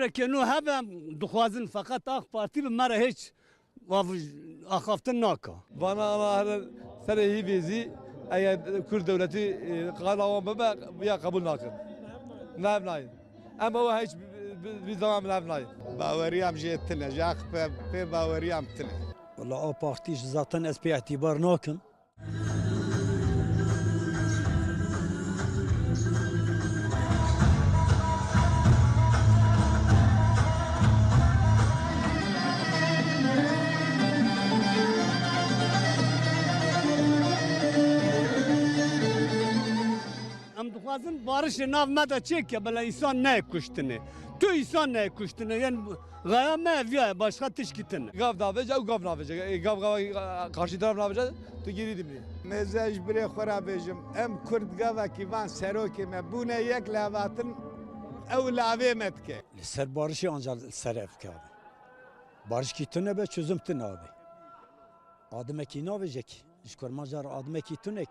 kareke nu heve dixwazin fakat AK Parti bi me re hiç axaftin naka. Vana ana serê hîvêzî eğer Kürt devleti qalawan bibe ya kabul nakin. Nev nayın. Ama o hiç bir zaman nev nayın. باوەریام ژێتنە ژاق پێ باوەریام تنە. والله او بارتيش zaten ez pê etibar nakim. Em dixwazin barişê nav me de çêke bela însan nekuştine. Tu însan nekuştine yani gaya me eviye başka tişkitine. Gav navece o gav navece. Gav karşı taraf navece tu geri dimli. Mêze ji birê xwe ra bêjim em Kurd gavekî van serokê me bûne yek lavatin ew lavê me dike. Li ser barişê ancak ser evke abi. Barış kitune be çözüm tune abi. Ademekî navêjek. Ji kurmacar ademekî tunek.